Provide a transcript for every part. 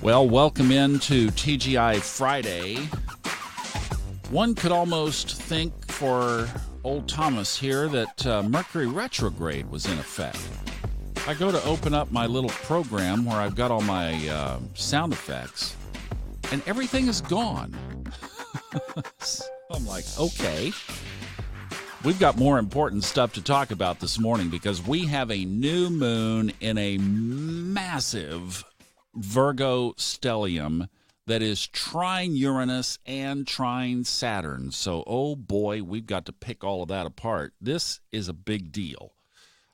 Well, welcome into TGI Friday. One could almost think for old Thomas here that Mercury retrograde was in effect. I go to open up my little program where I've got all my sound effects, and everything is gone. I'm like, okay. We've got more important stuff to talk about this morning because we have a new moon in a massive Virgo stellium that is trine Uranus and trine Saturn. So, oh boy, we've got to pick all of that apart. This is a big deal.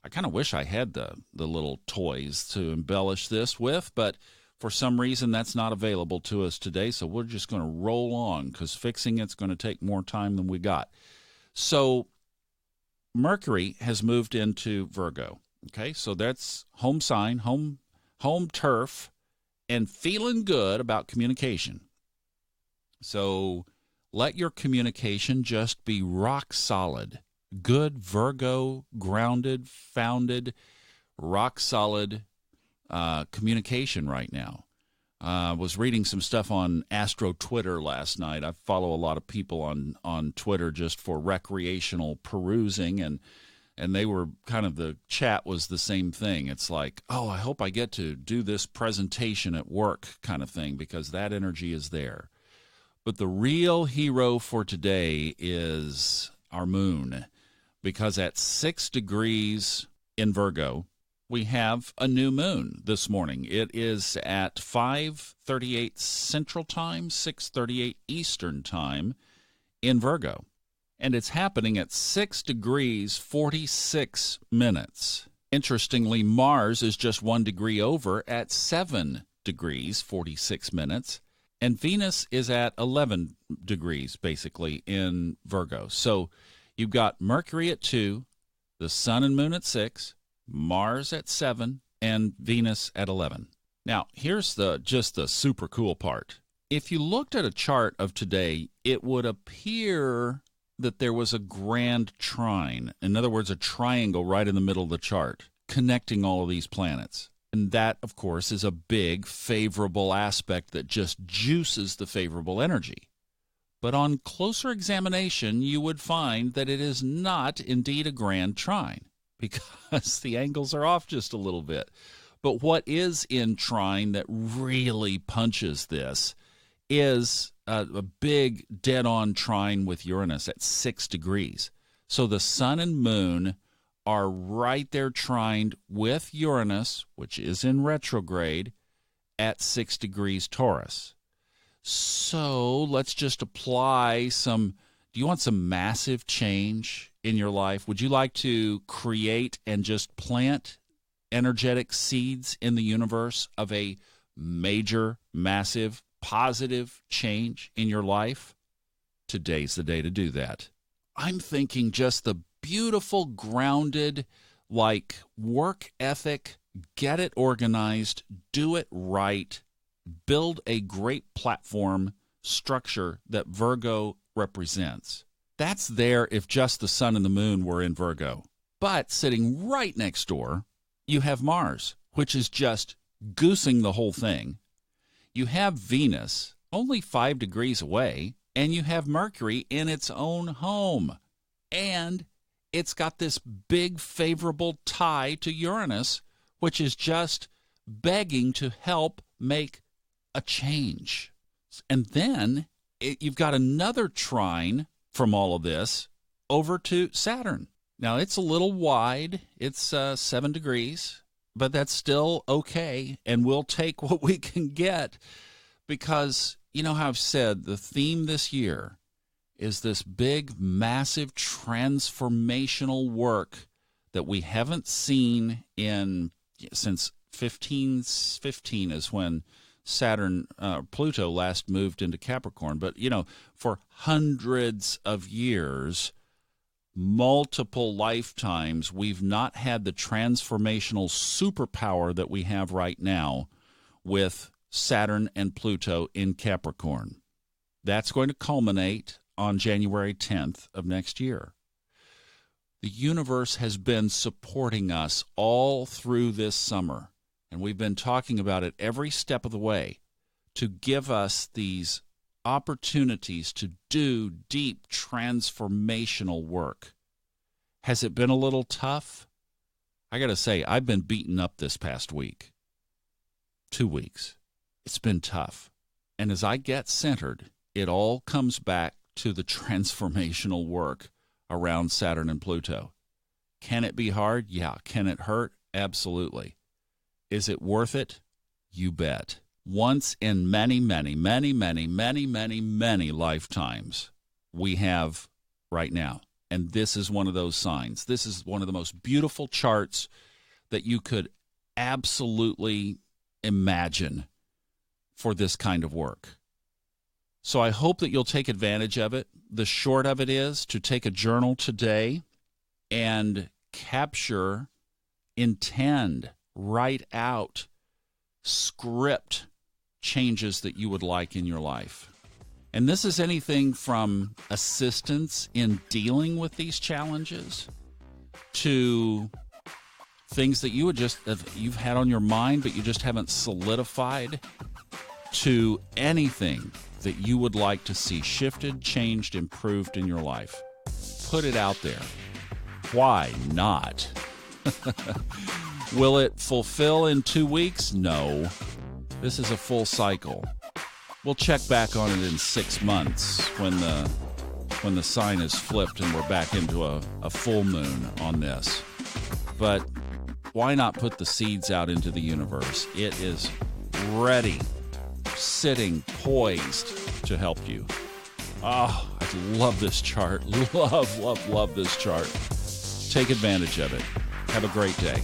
I kind of wish I had the little toys to embellish this with, but for some reason that's not available to us today, so we're just going to roll on because fixing it's going to take more time than we got. So, Mercury has moved into Virgo. Okay, so that's home sign, home turf, and feeling good about communication. So let your communication just be rock solid. Good Virgo, grounded, founded, rock solid communication right now. I was reading some stuff on Astro Twitter last night. I follow a lot of people on Twitter just for recreational perusing, and they were kind of, the chat was the same thing. It's like, oh, I hope I get to do this presentation at work kind of thing because that energy is there. But the real hero for today is our moon, because at 6 degrees in Virgo, we have a new moon this morning. It is at 5:38 Central Time, 6:38 Eastern Time in Virgo. And it's happening at 6 degrees, 46 minutes. Interestingly, Mars is just 1 degree over at 7 degrees, 46 minutes. And Venus is at 11 degrees, basically, in Virgo. So you've got Mercury at 2, the Sun and Moon at 6, Mars at 7, and Venus at 11. Now, here's just the super cool part. If you looked at a chart of today, it would appear that there was a grand trine. In other words, a triangle right in the middle of the chart connecting all of these planets. And that, of course, is a big favorable aspect that just juices the favorable energy. But on closer examination, you would find that it is not indeed a grand trine because the angles are off just a little bit. But what is in trine that really punches this is a big dead-on trine with Uranus at 6 degrees. So the Sun and Moon are right there trined with Uranus, which is in retrograde, at 6 degrees Taurus. So let's just apply some. Do you want some massive change in your life? Would you like to create and just plant energetic seeds in the universe of a major, massive, positive change in your life? Today's the day to do that. I'm thinking just the beautiful, grounded, like work ethic, get it organized, do it right, build a great platform structure that Virgo represents. That's there if just the Sun and the Moon were in Virgo. But sitting right next door, you have Mars, which is just goosing the whole thing. You have Venus only 5 degrees away, and you have Mercury in its own home. And it's got this big favorable tie to Uranus, which is just begging to help make a change. And then you've got another trine from all of this over to Saturn. Now, it's a little wide. It's 7 degrees. But that's still okay, and we'll take what we can get because, you know how I've said, the theme this year is this big, massive transformational work that we haven't seen since 1515 is when Pluto last moved into Capricorn. But, for hundreds of years, multiple lifetimes, we've not had the transformational superpower that we have right now with Saturn and Pluto in Capricorn. That's going to culminate on January 10th of next year. The universe has been supporting us all through this summer, and we've been talking about it every step of the way. to give us these opportunities to do deep transformational work. Has it been a little tough? I got to say, I've been beaten up this past week. 2 weeks. It's been tough. And as I get centered, it all comes back to the transformational work around Saturn and Pluto. Can it be hard? Yeah. Can it hurt? Absolutely. Is it worth it? You bet. Once in many, many, many, many, many, many, many lifetimes we have right now. And this is one of those signs. This is one of the most beautiful charts that you could absolutely imagine for this kind of work. So I hope that you'll take advantage of it. The short of it is to take a journal today and capture, intend, write out, script changes that you would like in your life. And this is anything from assistance in dealing with these challenges to things that you would just you've had on your mind but you just haven't solidified, to anything that you would like to see shifted, changed, improved in your life. Put it out there. Why not? Will it fulfill in 2 weeks? No. This is a full cycle. We'll check back on it in 6 months when the sign is flipped and we're back into a full moon on this. But why not put the seeds out into the universe? It is ready, sitting, poised to help you. Oh, I love this chart. Love this chart. Take advantage of it. Have a great day.